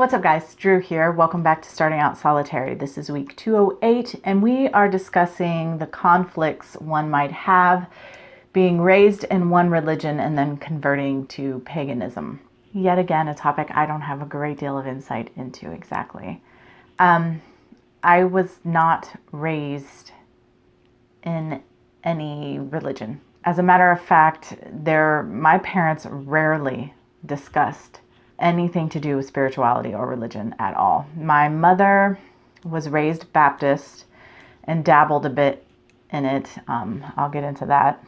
What's up guys, Drew here. Welcome back to Starting Out Solitary. This is week 208 and we are discussing the conflicts one might have being raised in one religion and then converting to paganism. Yet again, a topic I don't have a great deal of insight into exactly. I was not raised in any religion. As a matter of fact, my parents rarely discussed anything to do with spirituality or religion at all. My mother was raised Baptist and dabbled a bit in it. I'll get into that.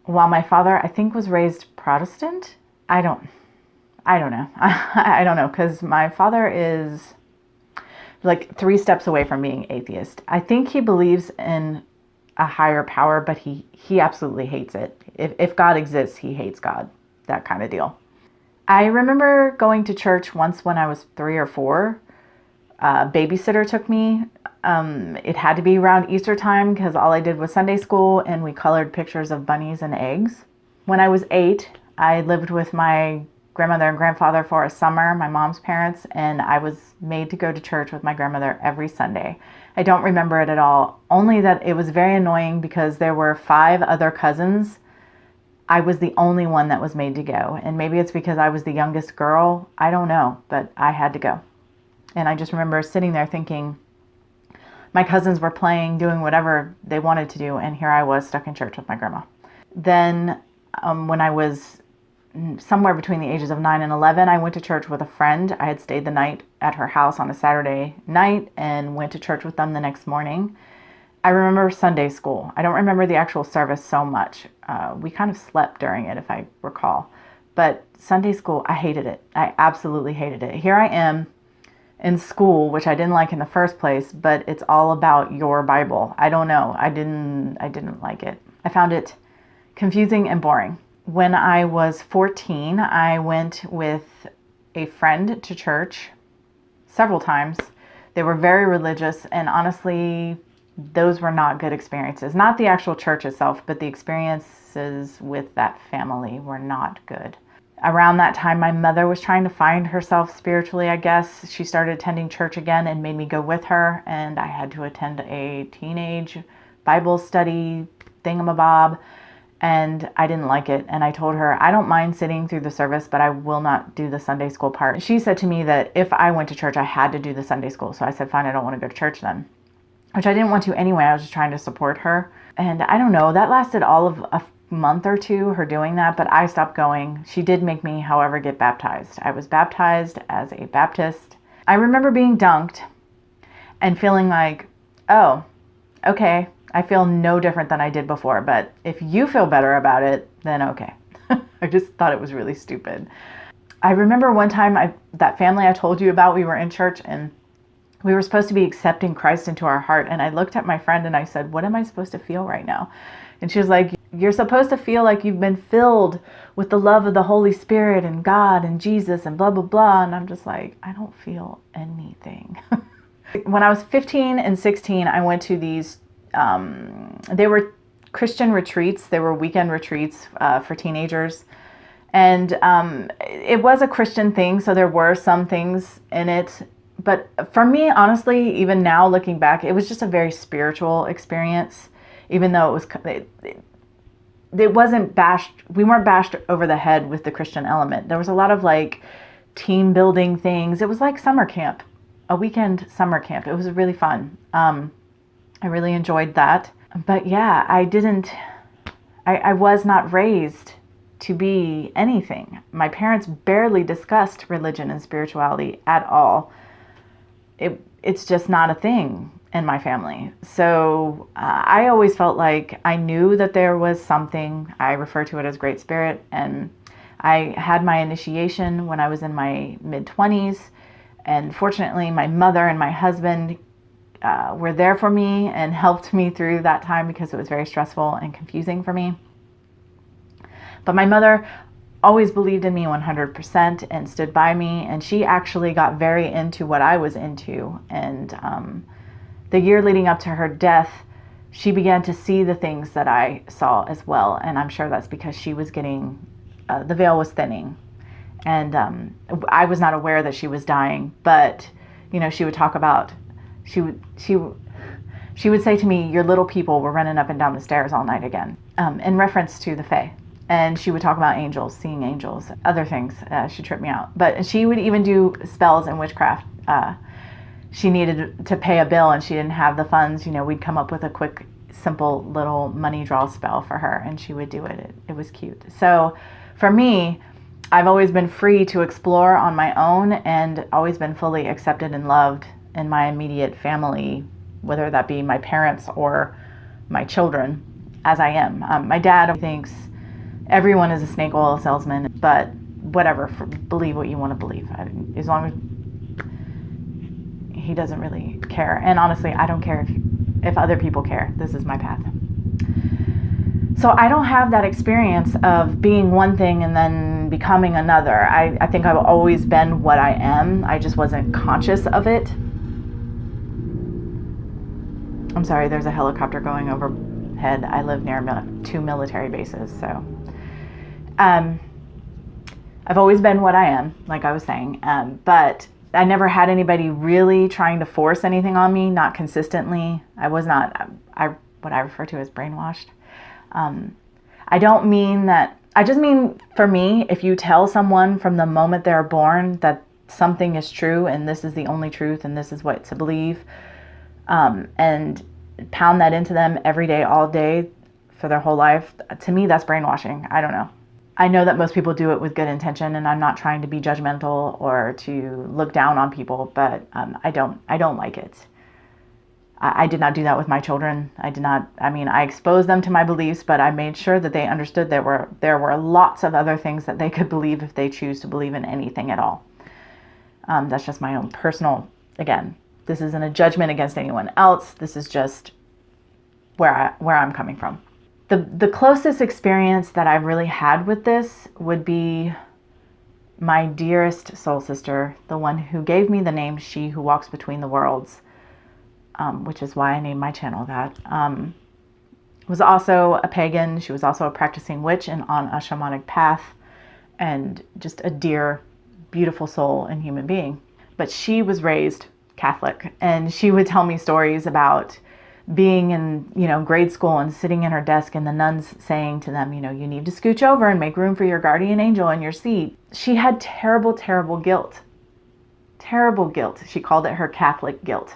While my father, I think, was raised Protestant. I don't know. I don't know, because my father is like 3 steps away from being atheist. I think he believes in a higher power, but he absolutely hates it. If God exists, he hates God. That kind of deal. I remember going to church once when I was 3 or 4. A babysitter took me. It had to be around Easter time because all I did was Sunday school and we colored pictures of bunnies and eggs. When I was 8, I lived with my grandmother and grandfather for a summer, my mom's parents, and I was made to go to church with my grandmother every Sunday. I don't remember it at all, only that it was very annoying because there were 5 other cousins. I was the only one that was made to go. And maybe it's because I was the youngest girl. I don't know, but I had to go. And I just remember sitting there thinking, my cousins were playing, doing whatever they wanted to do. And here I was stuck in church with my grandma. Then when I was somewhere between the ages of 9 and 11, I went to church with a friend. I had stayed the night at her house on a Saturday night and went to church with them the next morning. I remember Sunday school. I don't remember the actual service so much. We kind of slept during it, if I recall. But Sunday school, I hated it. I absolutely hated it. Here I am in school, which I didn't like in the first place, but it's all about your Bible. I don't know. I didn't like it. I found it confusing and boring. When I was 14, I went with a friend to church several times. They were very religious, and honestly, those were not good experiences. Not the actual church itself, but the experiences with that family were not good. Around that time, my mother was trying to find herself spiritually, I guess. She started attending church again and made me go with her, and I had to attend a teenage Bible study thingamabob, and I didn't like it. And I told her, I don't mind sitting through the service, but I will not do the Sunday school part. She said to me that if I went to church, I had to do the Sunday school. So I said, fine, I don't want to go to church then. Which I didn't want to anyway. I was just trying to support her. And I don't know, that lasted all of a month or 2, her doing that, but I stopped going. She did make me, however, get baptized. I was baptized as a Baptist. I remember being dunked and feeling like, oh, okay, I feel no different than I did before, but if you feel better about it, then okay. I just thought it was really stupid. I remember one time that family I told you about, we were in church and we were supposed to be accepting Christ into our heart. And I looked at my friend and I said, what am I supposed to feel right now? And she was like, you're supposed to feel like you've been filled with the love of the Holy Spirit and God and Jesus and blah, blah, blah. And I'm just like, I don't feel anything. When I was 15 and 16, I went to these, they were Christian retreats. They were weekend retreats for teenagers. And it was a Christian thing. So there were some things in it. But for me, honestly, even now looking back, it was just a very spiritual experience, even though it wasn't bashed. We weren't bashed over the head with the Christian element. There was a lot of like team building things. It was like summer camp, a weekend summer camp. It was really fun. I really enjoyed that. But yeah, I was not raised to be anything. My parents barely discussed religion and spirituality at all. It's just not a thing in my family. So I always felt like I knew that there was something. I refer to it as Great Spirit. And I had my initiation when I was in my mid-20s. And fortunately, my mother and my husband were there for me and helped me through that time because it was very stressful and confusing for me. But my mother always believed in me 100% and stood by me. And she actually got very into what I was into. And the year leading up to her death, she began to see the things that I saw as well. And I'm sure that's because she was getting, the veil was thinning. And I was not aware that she was dying, but, you know, she would talk about, she would say to me, your little people were running up and down the stairs all night again, in reference to the Fae. And she would talk about angels, seeing angels, other things. She tripped me out. But she would even do spells and witchcraft. She needed to pay a bill and she didn't have the funds. You know, we'd come up with a quick, simple little money draw spell for her and she would do it. It was cute. So for me, I've always been free to explore on my own and always been fully accepted and loved in my immediate family, whether that be my parents or my children, as I am. My dad thinks everyone is a snake oil salesman, but whatever, believe what you want to believe. As long as he doesn't really care. And honestly, I don't care if other people care. This is my path. So I don't have that experience of being one thing and then becoming another. I think I've always been what I am. I just wasn't conscious of it. I'm sorry, there's a helicopter going overhead. I live near 2 military bases, so I've always been what I am, like I was saying, but I never had anybody really trying to force anything on me, not consistently. I was not, what I refer to as brainwashed. I don't mean that, I just mean for me, if you tell someone from the moment they're born that something is true and this is the only truth and this is what to believe, and pound that into them every day, all day for their whole life, to me, that's brainwashing. I don't know. I know that most people do it with good intention, and I'm not trying to be judgmental or to look down on people, but I don't like it. I did not do that with my children. I exposed them to my beliefs, but I made sure that they understood there were lots of other things that they could believe if they choose to believe in anything at all. That's just my own personal, again, this isn't a judgment against anyone else. This is just where I'm coming from. The closest experience that I've really had with this would be my dearest soul sister, the one who gave me the name She Who Walks Between the Worlds, which is why I named my channel that. Was also a pagan. She was also a practicing witch and on a shamanic path, and just a dear, beautiful soul and human being. But she was raised Catholic, and she would tell me stories about being in, grade school and sitting in her desk and the nuns saying to them, you need to scooch over and make room for your guardian angel in your seat. She had terrible, terrible guilt. Terrible guilt. She called it her Catholic guilt.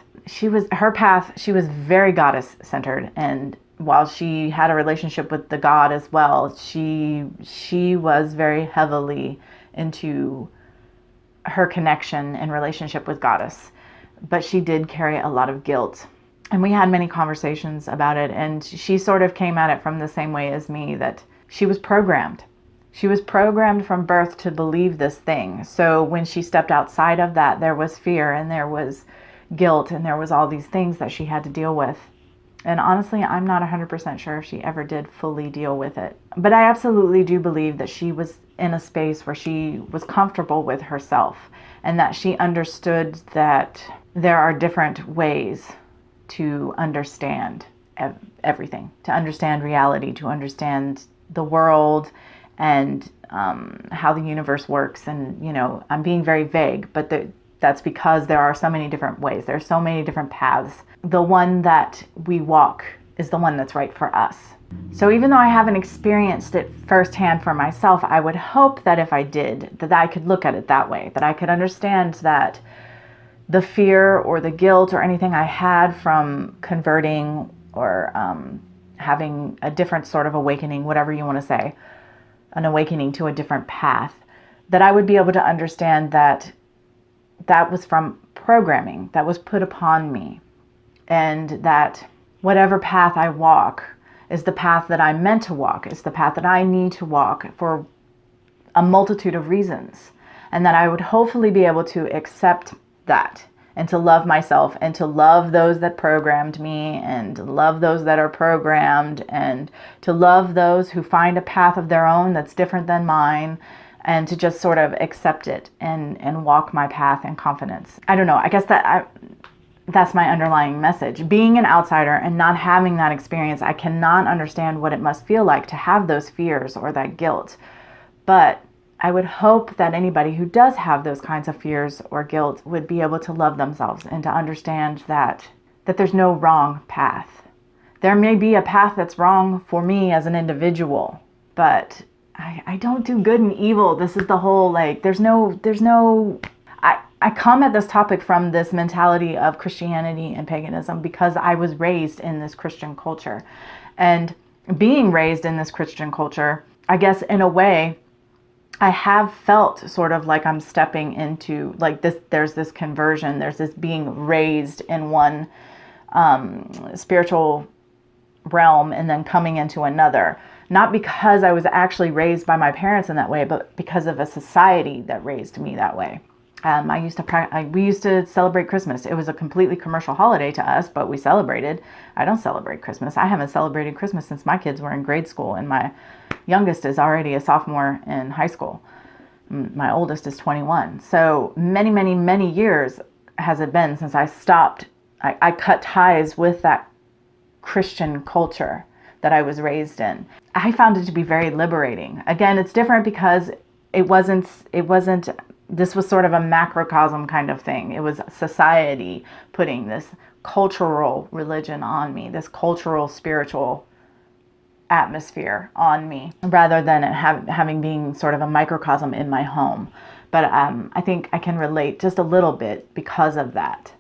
Her path, she was very goddess centered. And while she had a relationship with the God as well, she was very heavily into her connection and relationship with goddess. But she did carry a lot of guilt. And we had many conversations about it. And she sort of came at it from the same way as me, that she was programmed. She was programmed from birth to believe this thing. So when she stepped outside of that, there was fear and there was guilt and there was all these things that she had to deal with. And honestly, I'm not 100% sure if she ever did fully deal with it. But I absolutely do believe that she was in a space where she was comfortable with herself and that she understood that there are different ways to understand everything, to understand reality, to understand the world and how the universe works. And, I'm being very vague, but that's because there are so many different ways. There are so many different paths. The one that we walk is the one that's right for us. So even though I haven't experienced it firsthand for myself, I would hope that if I did, that I could look at it that way, that I could understand that the fear or the guilt or anything I had from converting or having a different sort of awakening, whatever you want to say, an awakening to a different path, that I would be able to understand that that was from programming that was put upon me, and that whatever path I walk is the path that I'm meant to walk, is the path that I need to walk for a multitude of reasons, and that I would hopefully be able to accept that and to love myself and to love those that programmed me and love those that are programmed and to love those who find a path of their own that's different than mine, and to just sort of accept it and walk my path in confidence. I don't know. I guess that's my underlying message. Being an outsider and not having that experience, I cannot understand what it must feel like to have those fears or that guilt. But I would hope that anybody who does have those kinds of fears or guilt would be able to love themselves and to understand that there's no wrong path. There may be a path that's wrong for me as an individual, but I don't do good and evil. This is the whole, like, I come at this topic from this mentality of Christianity and paganism because I was raised in this Christian culture. And being raised in this Christian culture, I guess in a way, I have felt sort of like I'm stepping into like this, there's this conversion, there's this being raised in one spiritual realm and then coming into another. Not because I was actually raised by my parents in that way, but because of a society that raised me that way. We used to celebrate Christmas. It was a completely commercial holiday to us, but we celebrated. I don't celebrate Christmas. I haven't celebrated Christmas since my kids were in grade school, and my youngest is already a sophomore in high school. My oldest is 21. So many, many, many years has it been since I stopped. I cut ties with that Christian culture that I was raised in. I found it to be very liberating. Again, it's different because it wasn't, this was sort of a macrocosm kind of thing. It was society putting this cultural religion on me, this cultural spiritual atmosphere on me, rather than it having being sort of a microcosm in my home. But I think I can relate just a little bit because of that.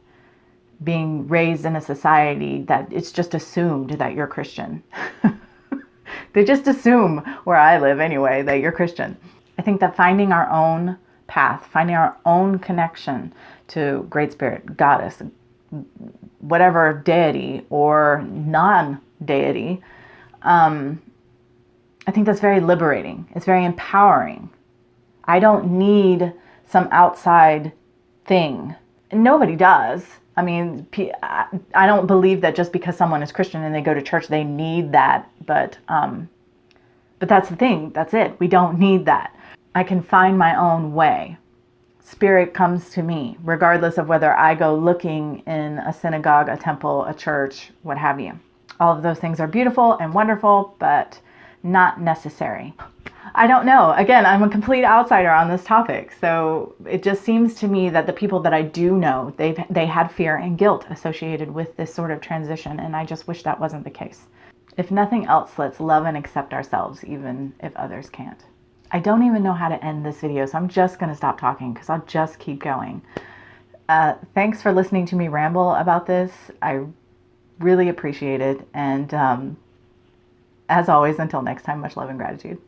Being raised in a society that it's just assumed that you're Christian. They just assume, where I live anyway, that you're Christian. I think that finding our own path, finding our own connection to Great Spirit, Goddess, whatever deity or non-deity, I think that's very liberating. It's very empowering. I don't need some outside thing. Nobody does. I mean, I don't believe that just because someone is Christian and they go to church, they need that. But that's the thing. That's it. We don't need that. I can find my own way. Spirit comes to me, regardless of whether I go looking in a synagogue, a temple, a church, what have you. All of those things are beautiful and wonderful, but not necessary. I don't know. Again, I'm a complete outsider on this topic. So it just seems to me that the people that I do know, they had fear and guilt associated with this sort of transition. And I just wish that wasn't the case. If nothing else, let's love and accept ourselves, even if others can't. I don't even know how to end this video, so I'm just going to stop talking because I'll just keep going. Thanks for listening to me ramble about this. I really appreciate it. And as always, until next time, much love and gratitude.